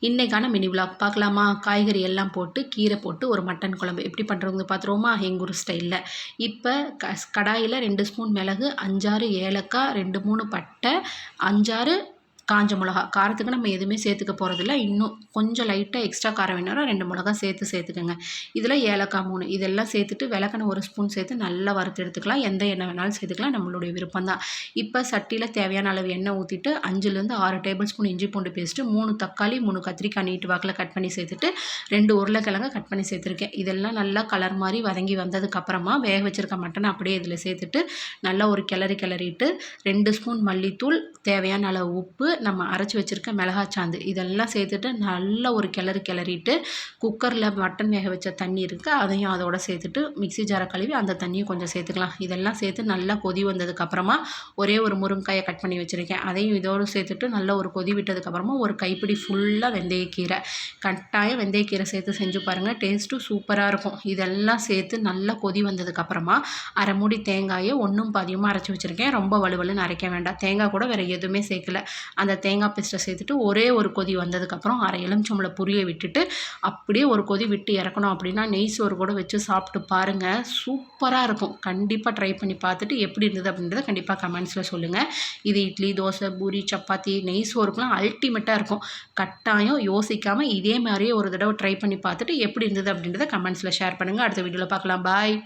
இன்றைக்கான mini vlog பார்க்கலாமா? காய்கறி எல்லாம் போட்டு கீரை போட்டு ஒரு மட்டன் குழம்பு எப்படி பண்ணுறவங்க பார்த்துருவோமா? எங்கள் ஊர் ஸ்டைலில். இப்போ கடாயில் 2 ஸ்பூன் மிளகு, 5, 6 ஏலக்காய், 2, 3 பட்டை, 5, 6 காஞ்ச மிளகா. காரத்துக்கு நம்ம எதுவுமே சேர்த்துக்க போகிறதில்ல. இன்னும் கொஞ்சம் லைட்டாக எக்ஸ்ட்ரா காரம் வேணும்னா 2 மிளகா சேர்த்துக்கோங்க. இதில் ஏலக்காய் 3 இதெல்லாம் சேர்த்துட்டு விளக்கெண்ணெய் 1 ஸ்பூன் சேர்த்து நல்லா வறுத்து எடுத்துக்கலாம். எந்த எண்ணெய் வேணாலும் சேர்த்துக்கலாம், நம்மளுடைய விருப்பம் தான். இப்போ சட்டியில் தேவையான அளவு எண்ணெய் ஊற்றிட்டு 5லேருந்து 6 டேபிள் ஸ்பூன் இஞ்சி பூண்டு பேஸ்ட்டு, 3 தக்காளி, 3 கத்திரிக்காய் நீட்டு வாக்கில் கட் பண்ணி சேர்த்துட்டு 2 உருளைக்கிழங்கு கட் பண்ணி சேர்த்துருக்கேன். இதெல்லாம் நல்லா கலர் மாதிரி வதங்கி வந்ததுக்கப்புறமா வேக வச்சுருக்க மட்டனை அப்படியே இதில் சேர்த்துட்டு நல்லா ஒரு கிளறிட்டு 2 ஸ்பூன் மல்லித்தூள், தேவையான அளவு உப்பு, நம்ம அரைச்சி வச்சுருக்க மிளகாய்ச்சாந்து இதெல்லாம் சேர்த்துட்டு நல்லா ஒரு கிளறிட்டு குக்கரில் மட்டன் வேக வச்ச தண்ணி இருக்குது, அதையும் அதோட சேர்த்துட்டு மிக்ஸி ஜாரை கழுவி அந்த தண்ணியை கொஞ்சம் சேர்த்துக்கலாம். இதெல்லாம் சேர்த்து நல்லா கொதி வந்ததுக்கப்புறமா ஒரே ஒரு முருங்கைக்காயை கட் பண்ணி வச்சுருக்கேன், அதையும் இதோடு சேர்த்துட்டு நல்லா ஒரு கொதி விட்டதுக்கப்புறமா ஒரு கைப்பிடி ஃபுல்லாக வெந்தயக்கீரை. கட்டாயம் வெந்தயக்கீரை சேர்த்து செஞ்சு பாருங்கள், டேஸ்ட்டும் சூப்பராக இருக்கும். இதெல்லாம் சேர்த்து நல்லா கொதி வந்ததுக்கப்புறமா அரை மூடி தேங்காயை 1 பாதியுமாக அரைச்சி வச்சுருக்கேன். ரொம்ப வலுவலுன்னு அரைக்க வேண்டாம். தேங்காய் கூட வேறு எதுவுமே சேர்க்கல. அந்த தேங்காய் பேஸ்ட்டை சேர்த்துட்டு ஒரே ஒரு கொதி வந்ததுக்கப்புறம் அரை எலுமிச்சம்பழம் புளியை விட்டுட்டு அப்படியே ஒரு கொதி விட்டு இறக்கணும். அப்படின்னா நெய் சோறு கூட வச்சு சாப்பிட்டு பாருங்கள், சூப்பராக இருக்கும். கண்டிப்பாக ட்ரை பண்ணி பார்த்துட்டு எப்படி இருந்தது அப்படின்றத கண்டிப்பாக கமெண்ட்ஸில் சொல்லுங்கள். இது இட்லி, தோசை, பூரி, சப்பாத்தி, நெய் சோறுக்குலாம் அல்டிமேட்டாக இருக்கும். கட்டாயம் யோசிக்காமல் இதே மாதிரியே ஒரு தடவை ட்ரை பண்ணி பார்த்துட்டு எப்படி இருந்தது அப்படின்றத கமெண்ட்ஸில் ஷேர் பண்ணுங்கள். அடுத்த வீடியோவில் பார்க்கலாம். பாய்.